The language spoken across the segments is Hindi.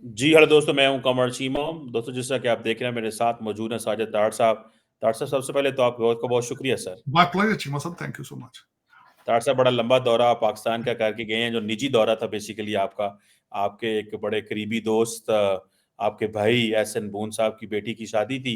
जी हेलो दोस्तों, मैं हूं कमर चीमा। दोस्तों, जिस तरह कि आप देख रहे हैं, मेरे साथ मौजूद हैं साजिद तार साहब। तार साहब, सबसे पहले तो आपका बहुत बहुत शुक्रिया sir. My pleasure, Chima sir. Thank you so much. तार साहब, बड़ा लंबा दौरा आप पाकिस्तान का करके गए हैं, जो निजी दौरा था बेसिकली आपका। आपके एक बड़े करीबी दोस्त, आपके भाई एहसन बून साहब की बेटी की शादी थी,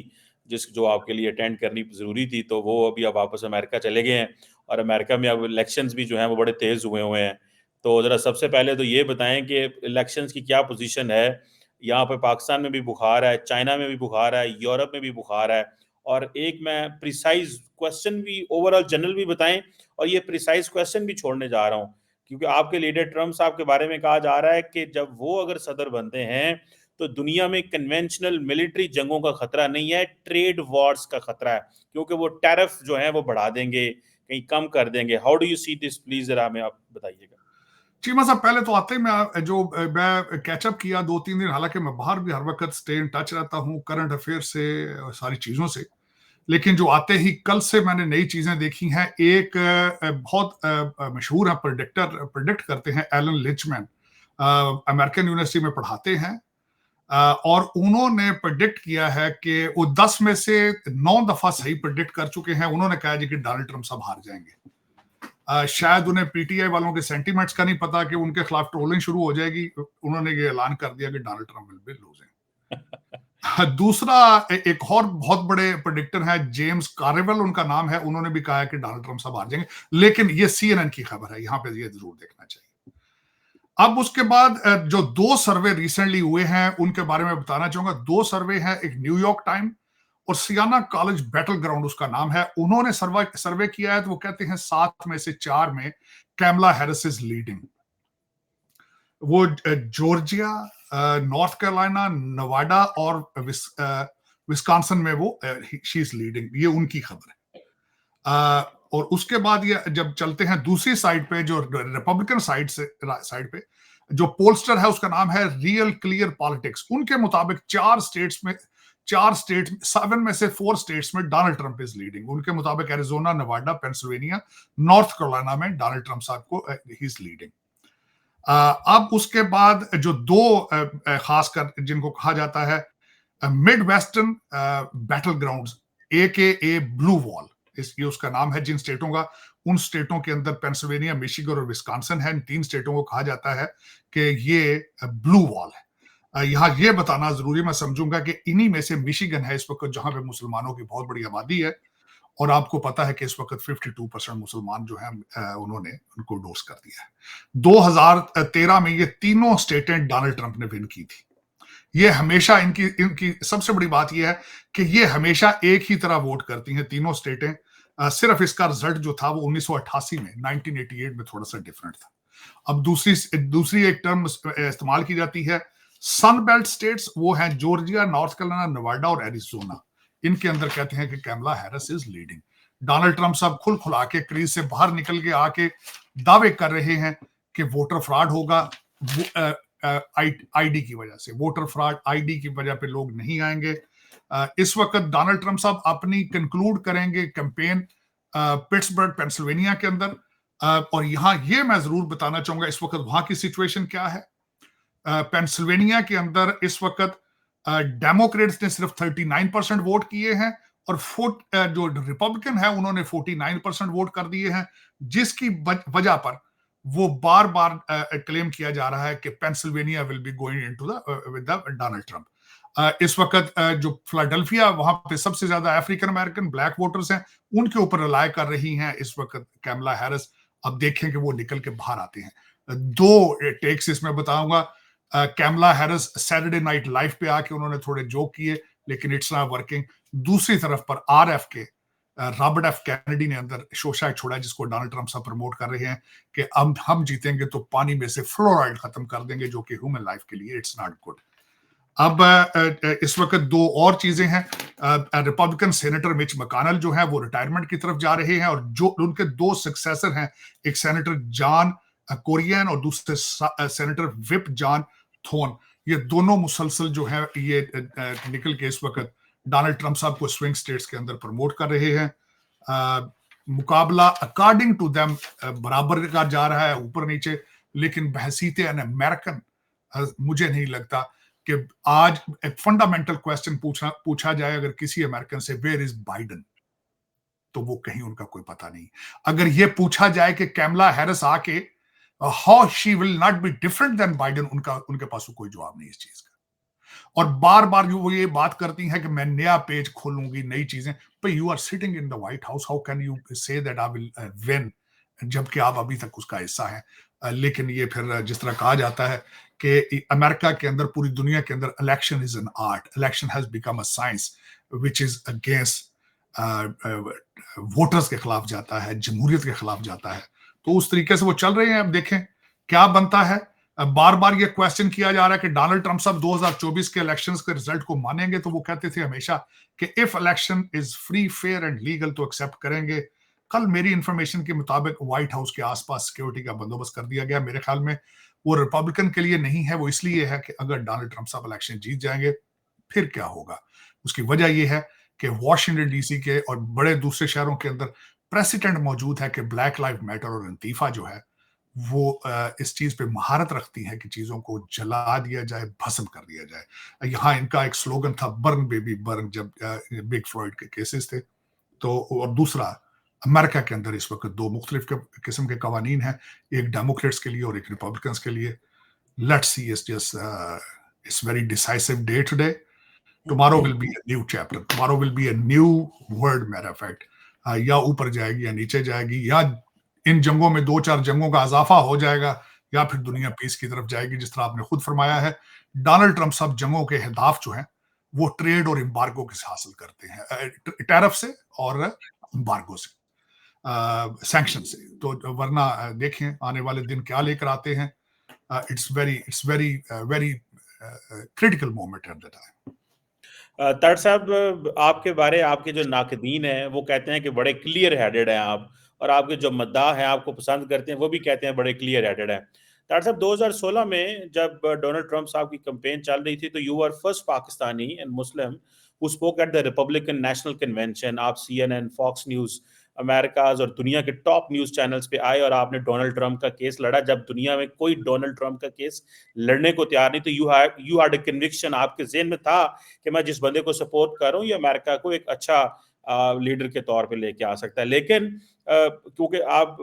जो आपके लिए अटेंड करनी जरूरी थी, तो वो अभी अब वापस अमेरिका चले गए हैं। और अमेरिका में अब इलेक्शंस भी जो हैं वो बड़े तेज हुए हुए हैं। तो ज़रा सबसे पहले तो ये बताएं कि इलेक्शंस की क्या पोजीशन है। यहाँ पे पाकिस्तान में भी बुखार है, चाइना में भी बुखार है, यूरोप में भी बुखार है। और एक मैं प्रिसाइज क्वेश्चन भी, ओवरऑल जनरल भी बताएं, और ये प्रिसाइज क्वेश्चन भी छोड़ने जा रहा हूँ, क्योंकि आपके लीडर ट्रम्प साहब के बारे में कहा जा रहा है कि जब वो अगर सदर बनते हैं तो दुनिया में कन्वेंशनल मिलिट्री जंगों का खतरा नहीं है, ट्रेड वॉर्स का खतरा है, क्योंकि वो टैरिफ जो है वो बढ़ा देंगे, कहीं कम कर देंगे। How do you see this, please जरा हमें आप बताइएगा। चीमा साहब, पहले तो आते ही मैं कैचअप किया 2-3 दिन। हालांकि मैं बाहर भी हर वक्त स्टे इन टच रहता हूँ करंट अफेयर से, सारी चीजों से। लेकिन जो आते ही कल से मैंने नई चीजें देखी हैं। एक बहुत मशहूर है प्रिडिक्ट करते हैं, एलन लिंचमैन, अमेरिकन यूनिवर्सिटी में पढ़ाते हैं। और उन्होंने प्रिडिक्ट किया है कि वो 10 में से 9 दफा सही प्रिडिक्ट कर चुके हैं। उन्होंने कहा जी कि डोनाल्ड ट्रंप साहब हार जाएंगे। शायद उन्हें पीटीआई वालों के सेंटीमेंट्स का नहीं पता कि उनके खिलाफ ट्रोलिंग शुरू हो जाएगी। उन्होंने ये ऐलान कर दिया कि Donald Trump will be losing. दूसरा एक और बहुत बड़े प्रेडिक्टर है, जेम्स कार्वेल उनका नाम है। उन्होंने भी कहा है कि डोनाल्ड ट्रंप साहब हार जाएंगे, लेकिन ये सीएनएन की खबर है, यहां पे ये जरूर देखना चाहिए। अब उसके बाद जो 2 सर्वे रिसेंटली हुए हैं उनके बारे में बताना चाहूंगा। 2 सर्वे हैं, एक न्यूयॉर्क टाइम और सियाना कॉलेज बैटल ग्राउंड उसका नाम है। उन्होंने सर्वे किया है, तो वो कहते हैं 7 में से 4 में कैमला हैरिस इज लीडिंग। वो जॉर्जिया, नॉर्थ कैरोलिना, नवाडा और विस्कॉन्सिन में वो शी इज लीडिंग, ये उनकी खबर है। और उसके बाद ये जब चलते हैं दूसरी साइड पे, जो रिपब्लिकन साइड पे जो पोलस्टर है उसका नाम है रियल क्लियर पॉलिटिक्स। उनके मुताबिक 7 में से 4 स्टेट्स में डोनाल्ड ट्रंप इज लीडिंग। उनके मुताबिक Arizona, Nevada, Pennsylvania, north Carolina में डोनाल्ड ट्रंप साहब को ही इज लीडिंग। अब उसके बाद जो 2 खासकर जिनको कहा जाता है mid western battle grounds, AKA blue wall, ये उसका नाम है जिन स्टेटों का। उन स्टेटों के अंदर पेंसिल्वेनिया, मिशिगन और विस्कॉन्सिन है। इन 3 स्टेटों को कहा जाता है कि ये ब्लू वॉल है। यहाँ ये बताना जरूरी, मैं समझूंगा कि इन्हीं में से मिशिगन है इस वक्त जहां पे मुसलमानों की बहुत बड़ी आबादी है। और आपको पता है कि इस वक्त 52% मुसलमान जो हैं उन्होंने उनको डोज कर दिया है। 2013 में ये तीनों स्टेटें डोनाल्ड ट्रंप ने विन की थी। ये हमेशा इनकी सबसे बड़ी बात यह है कि ये हमेशा एक ही तरह वोट करती हैं तीनों स्टेटें। सिर्फ इसका रिजल्ट जो था वो 1988 में, 1988 में थोड़ा सा डिफरेंट था। अब दूसरी एक टर्म इस्तेमाल की जाती है, सन बेल्ट स्टेट्स। वो हैं जॉर्जिया, नॉर्थ कैरोलिना, नवाडा और एरिजोना। इनके अंदर कहते हैं कि Kamala Harris is leading. Donald Trump साहब खुल खुला के क्रीज से बाहर निकल के आके दावे कर रहे हैं कि वोटर फ्रॉड होगा। आईडी की वजह से, वोटर फ्रॉड आईडी की वजह पे लोग नहीं आएंगे। इस वक्त डोनाल्ड ट्रंप साहब अपनी कंक्लूड करेंगे कैंपेन पिट्सबर्ग, पेंसिल्वेनिया के अंदर। और यहां ये मैं जरूर बताना चाहूंगा इस वक्त वहां की सिचुएशन क्या है। पेंसिल्वेनिया के अंदर इस वक्त डेमोक्रेट्स ने सिर्फ 39% वोट किए हैं और जो रिपब्लिकन है उन्होंने 49% वोट कर दिए हैं, जिसकी वजह पर वो बार बार क्लेम किया जा रहा है कि Pennsylvania will be going into the with the Donald Trump. इस वक्त जो फिलाडेल्फिया, वहां पे सबसे ज्यादा अफ्रीकन अमेरिकन ब्लैक वोटर्स हैं, उनके ऊपर रिलाय कर रही हैं इस वक्त कैमला हैरिस। अब देखें कि वो निकल के बाहर आते हैं। 2 टेक्स इसमें बताऊंगा। Kamala Harris Saturday night live पे आके उन्होंने थोड़े जोक किए, लेकिन इट्स नॉट वर्किंग। दूसरी तरफ पर RF के रॉबर्ट F कैनेडी ने अंदर शोशा छोड़ा, जिसको डोनाल्ड ट्रंप साहब प्रमोट कर रहे हैं कि हम जीतेंगे तो पानी में से फ्लोराइड खत्म कर देंगे, जो कि ह्यूमन लाइफ के लिए इट्स नॉट गुड। अब इस वक्त 2 और चीजें हैं। रिपब्लिकन सेनेटर मिच मैकॉनेल जो है वो रिटायरमेंट की तरफ जा रहे हैं, और जो उनके 2 सक्सेसर हैं, एक सेनेटर जॉन कोरियन और दूसरे सेनेटर विप जॉन थोन, ये दोनों मुसलसल जो है ये निकल के इस वक्त डोनाल्ड ट्रंप साहब को स्विंग स्टेट्स के अंदर प्रमोट कर रहे हैं। मुकाबला अकॉर्डिंग टू देम बराबर का जा रहा है, ऊपर नीचे। लेकिन बहसीते एन अमेरिकन मुझे नहीं लगता कि आज एक फंडामेंटल क्वेश्चन पूछा जाए अगर किसी अमेरिकन से, वेयर इज बाइडन, तो वो कहीं उनका कोई पता नहीं। अगर ये पूछा जाए कि कैमला हैरिस आके how she will not be different than Biden, उनका उनके पास कोई जवाब नहीं इस चीज का। और बार बार वो ये बात करती हैं कि मैं नया पेज खोलूंगी, नई चीजें। पर you are sitting in the White House, how can you say that I will win, जबकि आप अभी तक उसका हिस्सा है। लेकिन ये फिर जिस तरह कहा जाता है कि अमेरिका के अंदर, पूरी दुनिया के अंदर, election is an art, election has become a science which is against voters के खिलाफ जाता है, जमहूरियत के खिलाफ जाता है। तो उस तरीके से वो चल रहे हैं। अब देखें क्या बनता है। बार बार ये क्वेश्चन किया जा रहा है कि डोनाल्ड ट्रंप साहब 2024 के इलेक्शंस के रिजल्ट को मानेंगे, तो वो कहते थे हमेशा कि if election is free, fair and legal तो एक्सेप्ट करेंगे। कल मेरी इंफॉर्मेशन के मुताबिक व्हाइट हाउस के आसपास सिक्योरिटी का बंदोबस्त कर दिया गया। मेरे ख्याल में वो रिपब्लिकन के लिए नहीं है, वो इसलिए है कि अगर डोनाल्ड ट्रंप साहब इलेक्शन जीत जाएंगे फिर क्या होगा। उसकी वजह यह है कि वॉशिंगटन डीसी के और बड़े दूसरे शहरों के अंदर प्रेसिडेंट मौजूद है कि ब्लैक लाइफ मैटर और अंतीफा जो है वो इस चीज पे महारत रखती है कि चीजों को जला दिया जाए, भस्म कर दिया जाए। यहाँ इनका एक स्लोगन था, बर्न बेबी बर्न, जब बिग फ्लॉयड के केसेस थे। तो और दूसरा, अमेरिका के अंदर इस वक्त दो मुख्तलिफ किस्म के कवानीन हैं, एक डेमोक्रेट्स के लिए और एक रिपब्लिकन्स के लिए। Let's see, it's just it's very decisive day today. Tomorrow will be a new chapter. Tomorrow will be a new world, matter of fact. या ऊपर जाएगी या नीचे जाएगी, या इन जंगों में 2-4 जंगों का इजाफा हो जाएगा, या फिर दुनिया पीस की तरफ जाएगी। जिस तरह आपने खुद फरमाया है, डोनाल्ड ट्रंप साहब जंगों के अहदाफ जो हैं वो ट्रेड और एम्बार्गो से हासिल करते हैं, टैरिफ से और एम्बार्गो से, सैंक्शन से। तो वरना देखें आने वाले दिन क्या लेकर आते हैं। It's very very critical moment at the time. तट साहब, आपके बारे आपके जो नाकदीन हैं वो कहते हैं कि बड़े क्लियर हेडेड हैं आप, और आपके जो मद्दाह हैं आपको पसंद करते हैं वो भी कहते हैं बड़े क्लियर हेडेड हैं। तट साहब, 2016 में जब डोनाल्ड ट्रंप साहब की कैंपेन चल रही थी तो you are first Pakistani and Muslim who spoke at the Republican National Convention. आप CNN, फॉक्स न्यूज़, अमेरिकाज और दुनिया के टॉप न्यूज़ चैनल्स पे आए और आपने डोनाल्ड ट्रंप का केस लड़ा जब दुनिया में कोई डोनाल्ड ट्रंप का केस लड़ने को तैयार नहीं। तो यू हैड अ कन्विक्शन, आपके ज़हन में था कि मैं जिस बंदे को सपोर्ट कर रहा हूँ ये अमेरिका को एक अच्छा लीडर के तौर पे लेके आ सकता है। लेकिन क्योंकि आप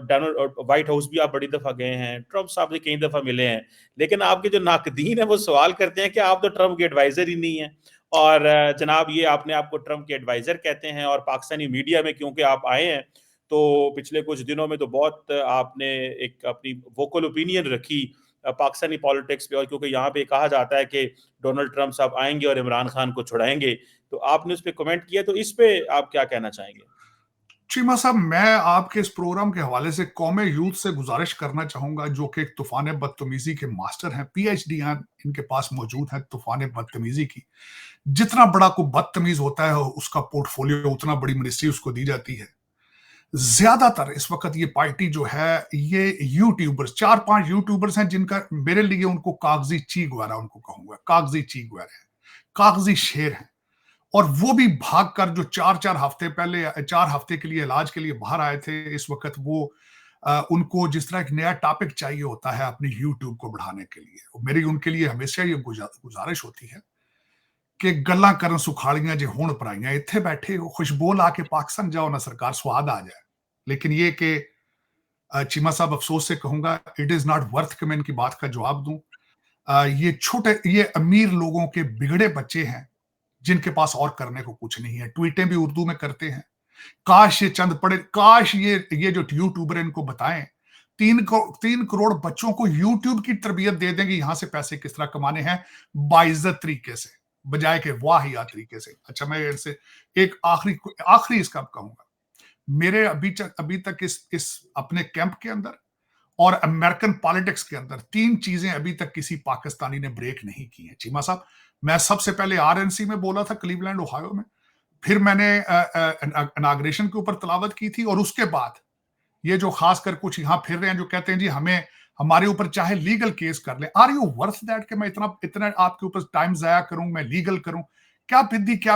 डोनाल्ड व्हाइट हाउस भी आप बड़ी दफा गए हैं, ट्रंप साहब से कई दफा मिले हैं, लेकिन आपके जो नाकदीन है वो सवाल करते हैं कि आप तो ट्रंप के एडवाइजर ही नहीं है। और जनाब ये आपने आपको ट्रंप के एडवाइजर कहते हैं, और पाकिस्तानी मीडिया में क्योंकि आप आए हैं तो पिछले कुछ दिनों में तो बहुत आपने एक अपनी वोकल ओपिनियन रखी पाकिस्तानी पॉलिटिक्स पे, और क्योंकि यहाँ पे कहा जाता है कि डोनाल्ड ट्रंप साहब आएंगे और इमरान खान को छुड़ाएंगे, तो आपने उस पर कमेंट किया, तो इस पे आप क्या कहना चाहेंगे? चीमा साहब, मैं आपके इस प्रोग्राम के हवाले से कौमे यूथ से गुजारिश करना चाहूंगा, जो कि एक तूफान बदतमीजी के मास्टर हैं, PhD इनके पास मौजूद है तूफान बदतमीजी की। जितना बड़ा को बदतमीज होता है उसका पोर्टफोलियो उतना बड़ी मिनिस्ट्री उसको दी जाती है। ज्यादातर इस वक्त ये पार्टी जो है, ये यूट्यूबर्स, 4-5 यूट्यूबर्स हैं जिनका मेरे लिए उनको कागजी चीगवारा उनको कहूंगा, कागजी चीगवारा है, कागजी शेर है। और वो भी भागकर जो 4-4 हफ्ते पहले, 4 हफ्ते के लिए इलाज के लिए बाहर आए थे, इस वक्त वो उनको जिस तरह एक नया टॉपिक चाहिए होता है अपनी यूट्यूब को बढ़ाने के लिए, मेरी उनके लिए हमेशा ये गुजारिश होती है कि गल्लां करन सुखाड़ियां जे हुण पराइयां, इत्थे बैठे हो खुशबू ला के पाकिस्तान जाओ ना सरकार, स्वाद आ जाए। लेकिन ये कि चीमा साहब, अफसोस से कहूंगा, इट इज नॉट वर्थ कि मैं इनकी बात का जवाब दूं। ये अमीर लोगों के बिगड़े बच्चे हैं जिनके पास और करने को कुछ नहीं है, ट्वीटें भी उर्दू में करते हैं। काश ये चंद पढ़े, काश ये जो यूट्यूबर है इनको बताएं, 3 करोड़ बच्चों को यूट्यूब की तरबियत दे देंगे यहां से पैसे किस तरह कमाने हैं बाइज्जत तरीके से, बजाय के वाहिया तरीके से। अच्छा, मैं इनसे एक आखिरी इसका कहूंगा। मेरे अभी तक इस अपने कैंप के अंदर और अमेरिकन पॉलिटिक्स के अंदर 3 चीजें अभी तक किसी पाकिस्तानी ने ब्रेक नहीं की है। चीमा साहब, मैं सबसे पहले RNC में बोला था, क्लीवलैंड ओहायो में, फिर मैंने इनाग्रेशन के ऊपर तलावत की थी, और उसके बाद ये जो खासकर कुछ यहां फिर रहे हैं जो कहते हैं जी हमें हमारे ऊपर चाहे लीगल केस कर ले, आर यू वर्थ दैट कि मैं इतना आपके ऊपर टाइम जाया करूं, मैं लीगल करूं? क्या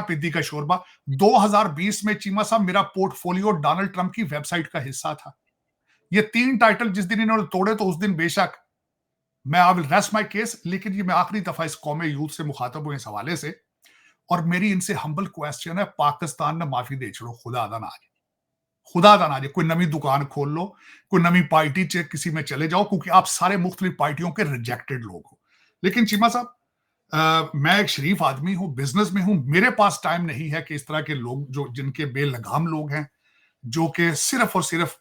पिद्दी का शोरबा। 2020 में चीमा साहब मेरा पोर्टफोलियो डोनाल्ड ट्रंप की वेबसाइट का हिस्सा था। ये 3 टाइटल जिस दिन इन्होंने तोड़े तो उस दिन बेशक मैं I will rest my case, लेकिन ये मैं आखिरी दफा इस कौमे यूथ से मुखातब हुए इस हवाले से, और मेरी इनसे हम्बल क्वेश्चन है, पाकिस्तान ने माफी दे छोड़ो, खुदा अदा ना आ जाए, खुदा अदा ना आ जाए, कोई नवी दुकान खोल लो, कोई नवी पार्टी किसी में चले जाओ, क्योंकि आप सारे मुख्तलिफ पार्टियों के रिजेक्टेड लोग हो। लेकिन चीमा साहब, मैं एक शरीफ आदमी हूं, बिजनेस में हूं, मेरे पास टाइम नहीं है कि इस तरह के लोग जो जिनके बेलगाम लोग हैं, जो कि सिर्फ और सिर्फ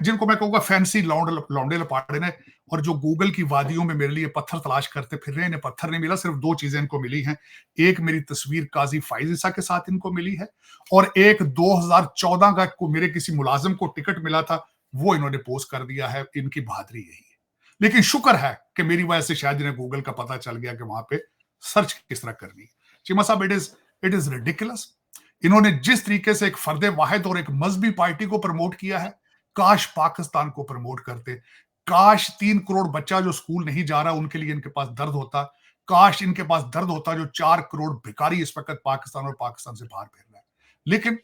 जिनको मैं कहूंगा फैंसी लौंडे लपाड़े ने, और जो गूगल की वादियों में मेरे लिए पत्थर तलाश करते फिर रहे हैं, इन्हें पत्थर नहीं मिला, सिर्फ दो चीजें इनको मिली हैं। एक मेरी तस्वीर काजी फाइज ईसा के साथ इनको मिली है, और एक 2014 का मेरे किसी मुलाजिम को टिकट मिला था, वो इन्होंने पोस्ट कर दिया है। इनकी बहादुरी यही है। लेकिन शुक्र है कि मेरी वजह से शायद इन्हें गूगल का पता चल गया कि वहां पे सर्च किस तरह करनी है। चीमा साहब, इट इज रिडिकुलस। इन्होंने जिस तरीके से एक फर्दे वाहिद और एक मजहबी पार्टी को प्रमोट किया है, काश पाकिस्तान को प्रमोट करते। काश 3 करोड़ बच्चा जो स्कूल नहीं जा रहा, उनके लिए इनके पास दर्द होता। काश इनके पास दर्द होता जो 4 करोड़ भिखारी इस वक्त पाकिस्तान और पाकिस्तान से बाहर फिर रहे हैं। लेकिन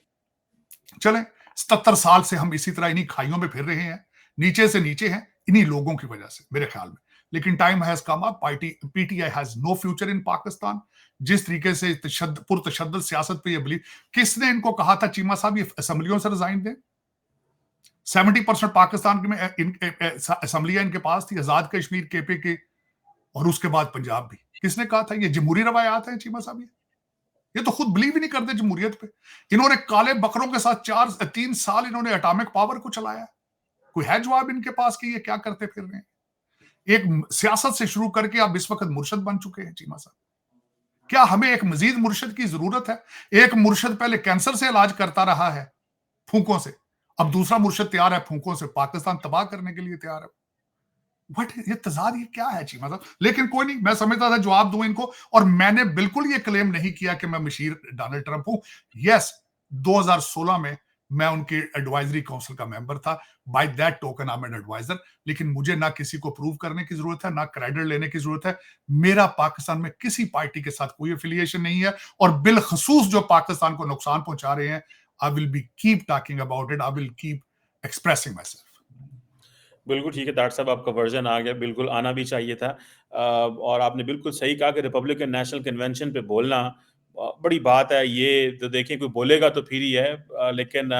चलें, 77 साल से हम इसी तरह इन्हीं खाइयों में फिर रहे हैं, नीचे से नीचे हैं, इन्हीं लोगों की वजह से मेरे ख्याल में। लेकिन time has come up, PTI has no future in Pakistan. जिस तरीके से पुरतशद्दद सियासत पे ये बिलीव, किसने इनको कहा था चीमा साहब ये असेंबलियों से रिजाइन दें? 70% पाकिस्तान में असेंबलियां इनके पास थी, आजाद कश्मीर, केपी के, और उसके बाद पंजाब भी। किसने कहा था? ये जमहूरी रवायात हैं चीमा साहब। ये तो खुद बिलीव ही नहीं करते जमहूरियत पे। इन्होंने काले बकरों के साथ 3 साल इन्होंने एटॉमिक पावर को चलाया। कोई है जवाब इनके पास कि ये क्या करते फिर रहे हैं? एक सियासत से शुरू करके आप इस वक्त मुर्शद बन चुके हैं चीमा साहब। क्या हमें एक मजीद मुर्शद की जरूरत है? एक मुर्शद पहले कैंसर से इलाज करता रहा है फूकों से, अब दूसरा मुर्शद तैयार है फूकों से पाकिस्तान तबाह करने के लिए तैयार है। बट ये तजाद ये क्या है जी? मतलब, लेकिन कोई नहीं, मैं समझता था जवाब दूं इनको, और मैंने बिल्कुल ये क्लेम नहीं किया कि मैं मशीर डोनाल्ड ट्रंप हूं। यस, 2016 में मैं उनके एडवाइजरी काउंसिल का मेंबर था। By that token I am an advisor. लेकिन मुझे ना किसी को प्रूव करने की जरूरत है, ना क्रेडिट लेने की जरूरत है। मेरा पाकिस्तान में किसी पार्टी के साथ कोई एफिलिएशन नहीं है, और बिलखसूस जो पाकिस्तान को नुकसान पहुंचा रहे हैं, I will be keep talking about it, I will keep expressing my self. बिल्कुल ठीक है डॉक्टर साहब, आपका वर्जन आ गया, बिल्कुल आना भी चाहिए था। और आपने बिल्कुल सही कहा कि रिपब्लिकन नेशनल कन्वेंशन पे बोलना बड़ी बात है। ये तो देखिए, कोई बोलेगा तो फिर ही है, लेकिन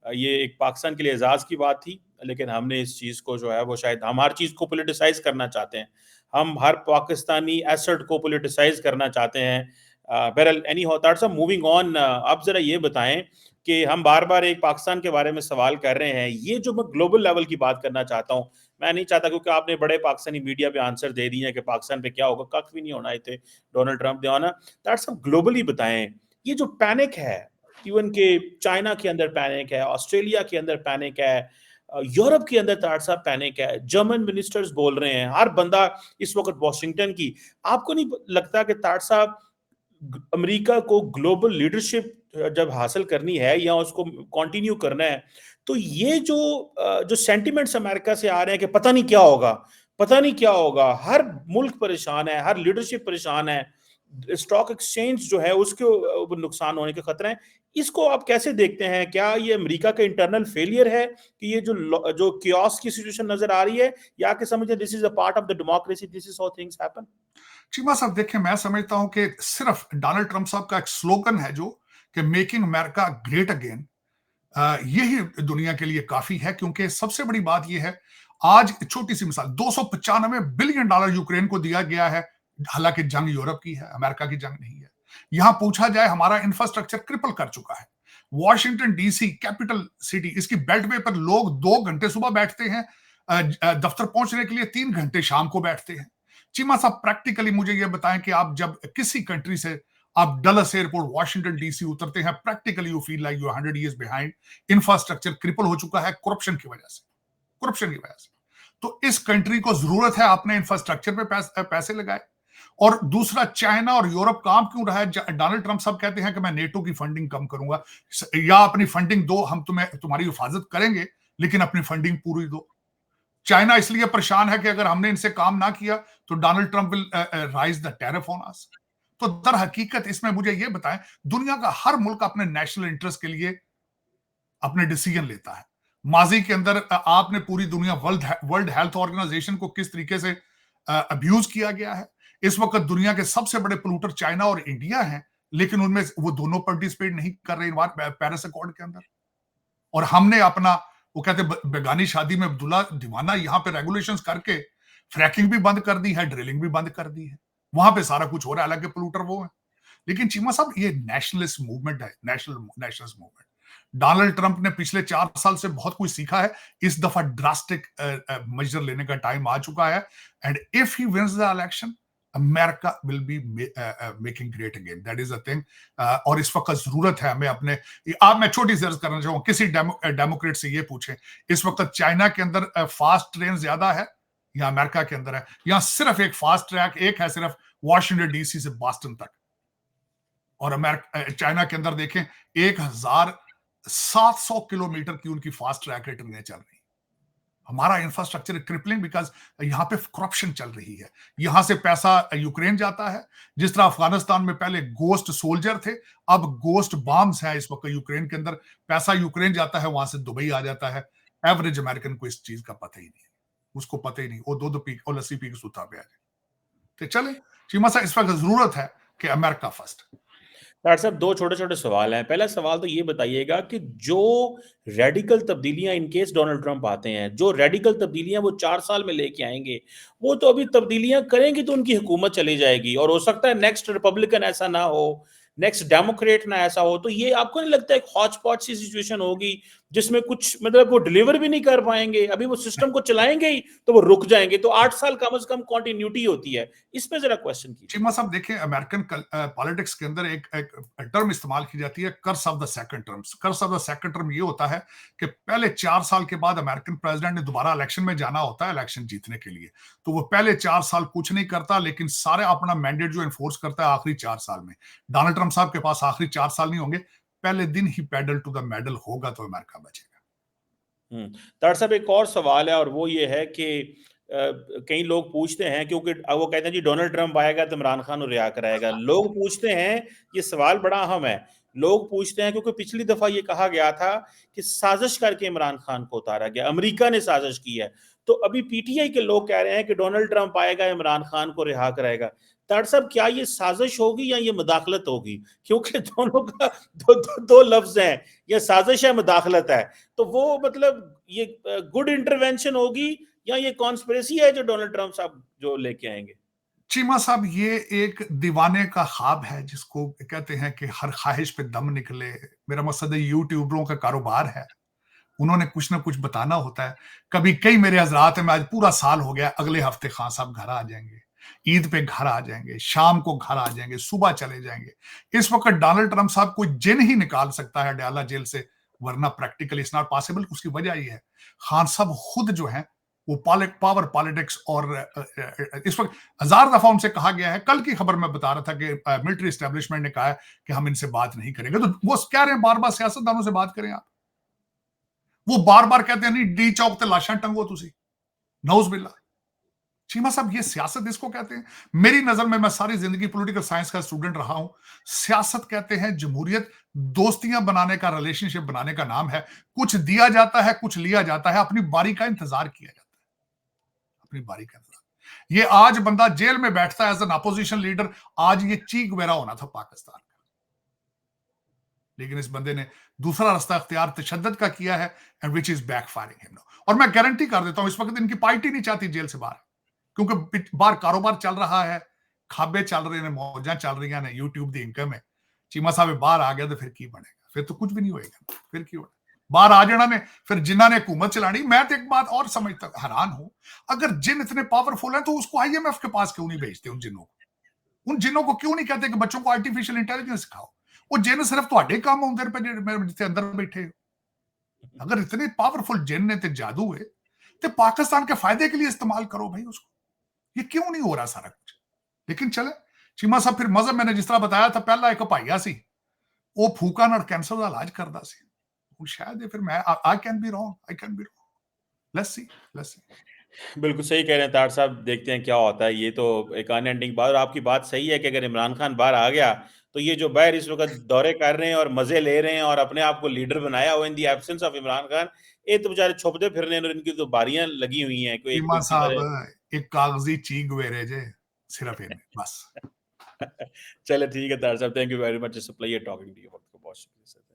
ये एक पाकिस्तान के लिए एजाज़ की बात थी। लेकिन हमने इस चीज़ को जो है वो शायद हम हर चीज़ को पोलिटिसाइज करना चाहते हैं, हम हर पाकिस्तानी एसेट को पोलिटिसाइज करना चाहते हैं। बहरहाल एनी हो डॉक्टर साहब, मूविंग ऑन, आप ज़रा ये बताएं कि हम बार-बार एक पाकिस्तान के बारे में सवाल कर रहे हैं, ये जो मैं ग्लोबल लेवल की बात करना चाहता हूँ, मैं नहीं चाहता, क्योंकि आपने बड़े पाकिस्तानी मीडिया पे आंसर दे दिए हैं कि पाकिस्तान पे क्या होगा, कख भी नहीं होना इत्थे डोनाल्ड ट्रंप ने आना। डॉक्टर साहब ग्लोबली बताएं, ये जो पैनिक है, इवन के चाइना के अंदर पैनिक है, ऑस्ट्रेलिया के अंदर पैनिक है, यूरोप के अंदर डॉक्टर साहब पैनिक है, जर्मन मिनिस्टर्स बोल रहे हैं, हर बंदा इस वक्त वॉशिंगटन की। आपको नहीं लगता कि डॉक्टर साहब अमेरिका को ग्लोबल लीडरशिप जब हासिल करनी है या उसको कंटिन्यू करना है, तो ये जो सेंटिमेंट्स अमेरिका से आ रहे हैं कि पता नहीं क्या होगा, पता नहीं क्या होगा, हर मुल्क परेशान है, हर लीडरशिप परेशान है, स्टॉक एक्सचेंज जो है उसके नुकसान होने के खतरे हैं, इसको आप कैसे देखते हैं? क्या ये अमेरिका का इंटरनल फेलियर है कि ये जो कियोस की सिचुएशन नजर आ रही है, या कि समझे this is a part of the democracy, this is how things happen? Cheema साहब, देखिए, मैं समझता हूं कि सिर्फ डोनाल्ड ट्रंप साहब का एक स्लोगन है जो कि मेकिंग अमेरिका ग्रेट अगेन, यही दुनिया के लिए काफी है। क्योंकि सबसे बड़ी बात यह है, आज छोटी सी मिसाल, $295 बिलियन यूक्रेन को दिया गया है। हालांकि जंग यूरोप की है, अमेरिका की जंग नहीं है। यहां पूछा जाए, हमारा इंफ्रास्ट्रक्चर क्रिपल कर चुका है। वॉशिंगटन डीसी कैपिटल सिटी, इसकी बेल्ट वे पर लोग 2 घंटे सुबह बैठते हैं, दफ्तर पहुंचने के लिए 3 घंटे शाम को बैठते हैं। चीमा साहब, प्रैक्टिकली मुझे यह बताएं कि आप जब किसी कंट्री से आप डलस एयरपोर्ट वॉशिंगटन डीसी उतरते हैं, practically you feel like you 100 years behind. Infrastructure cripple हो चुका है करप्शन की वजह से, करप्शन की वजह से। तो इस कंट्री को जरूरत है अपने इंफ्रास्ट्रक्चर पे पैसे लगाए। और दूसरा, चाइना और यूरोप काम क्यों रहा है? डोनाल्ड ट्रंप साहब कहते हैं कि मैं नेटो की फंडिंग कम करूंगा, या अपनी फंडिंग दो, हम तुम्हारी हिफाजत करेंगे, लेकिन अपनी फंडिंग पूरी दो। चाइना इसलिए परेशान है कि अगर हमने इनसे काम ना किया तो Donald Trump will rise the tariff on us. तो दर हकीकत इसमें मुझे यह बताएं, दुनिया का हर मुल्क अपने नेशनल इंटरेस्ट के लिए अपने डिसीजन लेता है। माजी के अंदर आपने पूरी दुनिया वर्ल्ड हेल्थ ऑर्गेनाइजेशन को किस तरीके से अब्यूज किया गया है। इस वक्त दुनिया के सबसे बड़े पोल्यूटर चाइना और इंडिया हैं, लेकिन उनमें वो दोनों पार्टिसिपेट नहीं कर रहे पेरिस अकॉर्ड के अंदर। और हमने अपना, वो कहते बेगानी शादी में अब्दुल्ला दीवाना, यहाँ पे रेगुलेशंस करके फ्रैकिंग भी बंद कर दी है, ड्रिलिंग भी बंद कर दी है। वहां पे सारा कुछ हो रहा है, हालांकि पोल्यूटर वो है। लेकिन चीमा साहब, ये नेशनलिस्ट मूवमेंट है, नेशनलिस्ट मूवमेंट। डोनाल्ड ट्रंप ने पिछले 4 साल से बहुत कुछ सीखा है। इस दफा ड्रास्टिक मेजर लेने का टाइम आ चुका है। And if he wins the election, America will be making great again, that is a thing. और इस वक्त जरूरत है हमें अपने, आप, मैं छोटी सी अर्ज करना चाहूंगा, किसी डेमोक्रेट से ये पूछें इस वक्त चाइना के अंदर फास्ट ट्रेन ज्यादा है या अमेरिका के अंदर है? यहाँ सिर्फ एक फास्ट ट्रैक, एक है सिर्फ वॉशिंगटन डीसी से बॉस्टन तक। और अमेरिका, चाइना के अंदर देखें 1700 किलोमीटर की उनकी फास्ट ट्रैक ट्रेनें चल रही। हमारा इंफ्रास्ट्रक्चर क्रिपलिंग, बिकॉज यहाँ पे करप्शन चल रही है। यहां से पैसा यूक्रेन जाता है, जिस तरह अफगानिस्तान में पहले गोस्ट सोल्जर थे, अब गोस्ट बॉम्ब्स हैं इस वक्त यूक्रेन के अंदर। पैसा यूक्रेन जाता है, वहां से दुबई आ जाता है। एवरेज अमेरिकन को इस चीज का पता ही नहीं, उसको पता ही नहीं, वो दो पी और लस्सी पी के सूता पे आ जाए। तो चले चीमा साहब, इस वक्त जरूरत है कि अमेरिका फर्स्ट। डॉक्टर साहब, दो छोटे छोटे सवाल हैं। पहला सवाल तो ये बताइएगा कि जो रेडिकल तब्दीलियां इन केस डोनाल्ड ट्रंप आते हैं, जो रेडिकल तब्दीलियां वो 4 साल में लेके आएंगे, वो तो अभी तब्दीलियां करेंगे तो उनकी हुकूमत चली जाएगी, और हो सकता है नेक्स्ट रिपब्लिकन ऐसा ना हो, नेक्स्ट डेमोक्रेट ना ऐसा हो। तो ये आपको नहीं लगता एक हॉच पॉच सी सिचुएशन होगी जिसमें कुछ मतलब वो डिलीवर भी नहीं कर पाएंगे? अभी वो सिस्टम को चलाएंगे ही तो वो रुक जाएंगे। तो 8 साल कम से कम कॉन्टिन्यूटी होती है। इस पे जरा क्वेश्चन कीजिए। चीमा साहब देखें, अमेरिकन पॉलिटिक्स के अंदर एक टर्म इस्तेमाल की जाती है, curse of the second term. Curse of the second term ये होता है कि पहले 4 साल के बाद अमेरिकन प्रेसिडेंट ने दोबारा इलेक्शन में जाना होता है इलेक्शन जीतने के लिए। तो वो पहले 4 साल कुछ नहीं करता, लेकिन सारे अपना मैंडेट जो इन्फोर्स करता है आखिरी 4 साल में। डोनाल्ड ट्रंप साहब के पास आखिरी 4 साल नहीं होंगे, पहले दिन ही पेडल टू द मेडल होगा तो अमेरिका बचेगा। डॉक्टर साहब, एक और सवाल है, और वो ये है कि कई लोग पूछते हैं, क्योंकि वो कहते हैं जी डोनाल्ड ट्रंप आएगा तो इमरान खान को रिहा कराएगा। लोग पूछते हैं, ये सवाल बड़ा अहम है, लोग पूछते हैं क्योंकि पिछली दफा ये कहा गया था कि साजिश करके इमरान खान को उतारा गया, अमेरिका ने साजिश की है। तो अभी पीटीआई के लोग कह रहे हैं कि डोनाल्ड ट्रंप आएगा, इमरान खान को रिहा कराएगा। डॉक्टर साहब, क्या ये साजिश होगी या ये मुदाखलत होगी? क्योंकि दोनों का दो लफ्ज हैं, ये साजिश है, मुदाखलत है। तो वो मतलब ये गुड इंटरवेंशन होगी या ये कॉन्स्पिरेसी है जो डोनाल्ड ट्रंप साहब जो लेके आएंगे? चीमा साहब, ये एक दीवाने का ख्वाब है जिसको कहते हैं कि हर ख्वाहिश पे दम निकले। मेरा मकसद है, यूट्यूबरों का कारोबार है, उन्होंने कुछ ना कुछ बताना होता है। कभी कई मेरे हजरात हैं, मैं आज पूरा साल हो गया, अगले हफ्ते खान साहब घर आ जाएंगे, ईद पे घर आ जाएंगे, शाम को घर आ जाएंगे, सुबह चले जाएंगे। इस वक्त डोनाल्ड ट्रंप साहब कोई जिन ही निकाल सकता है डाला जेल से, वरना प्रैक्टिकली इट्स नॉट पॉसिबल। उसकी वजह ये है, खान साहब खुद जो है वो पावर पॉलिटिक्स, और इस वक्त 1000 दफा उनसे कहा गया है। कल की खबर में बता रहा था कि मिलिट्री एस्टेब्लिशमेंट ने कहा है कि हम इनसे बात नहीं करेंगे। तो वो कह रहे हैं बार बार सियासतदानों से बात करें आप। वो बार बार कहते हैं नहीं डी चौक ते लाशां टंगो तुसी, नौज बिल्ला। चीमा साहब, ये सियासत इसको कहते हैं? मेरी नजर में, मैं सारी जिंदगी पॉलिटिकल साइंस का स्टूडेंट रहा हूं, सियासत कहते हैं जमहूरियत दोस्तियां बनाने का, रिलेशनशिप बनाने का नाम है। कुछ दिया जाता है, कुछ लिया जाता है, अपनी बारी का इंतजार किया जाता है, अपनी बारी का इंतजार। ये आज बंदा जेल में बैठता है एज एन अपोजिशन लीडर, आज ये चीख वेरा होना था पाकिस्तान का, लेकिन इस बंदे ने दूसरा रास्ता अख्तियार तशद्दुद का किया है, and which is backfiring him now. और मैं गारंटी कर देता हूं, इस वक्त इनकी पार्टी नहीं चाहती जेल से बाहर, क्योंकि बाहर कारोबार चल रहा है, खाबे चल रहे हैं, मौजा चल रही हैं, यूट्यूब दी इनकम है। चीमा साहब बाहर आ गया तो फिर की बनेगा? फिर तो कुछ भी नहीं होएगा। फिर की होगा बाहर आ जाना ने, फिर जिन्ना ने हुकूमत चलानी। मैं तो एक बात और समझता, हैरान हूं, अगर जिन इतने पावरफुल हैं तो उसको आईएमएफ के पास क्यों नहीं भेजते? उन जिनों को क्यों नहीं कहते कि बच्चों को आर्टिफिशियल इंटेलिजेंस सिखाओ? वो जिन सिर्फ ਤੁਹਾਡੇ काम ਹੁੰਦੇ पे जिथे अंदर बैठे हो। अगर इतने पावरफुल जिन ने ते जादू है, तो पाकिस्तान के फायदे के लिए इस्तेमाल करो भाई उसको। ये क्यों नहीं हो रहा सारा कुछ? लेकिन चले चीमा साहब, फिर मजहब मैंने जिस तरह बताया था, पहला एक भाईया सी, वो फूका नाल कैंसर का इलाज करता सी। वो शायद फिर मैं I can be wrong. Let's see. बिल्कुल सही कह रहे हैं तार साहब, देखते हैं क्या होता है। ये तो एक अनएंडिंग बात, और आपकी बात सही है कि अगर इमरान खान बाहर आ गया तो ये जो बाहर इस वक्त दौरे कर रहे हैं और मजे ले रहे हैं और अपने आप को लीडर बनाया हुआ in the absence of Imran Khan, ये तो बेचारे छुपते फिर रहे हैं और इनकी तो बारियां लगी हुई हैं, कोई चीमा किसी साहब, तरह। एक कागजी चीग वेरे जे सिर्फ इन्हें बस। चले ठीक है तार साहब, thank you very much, it's a pleasure talking to you, बहुत शुक्रिया सर।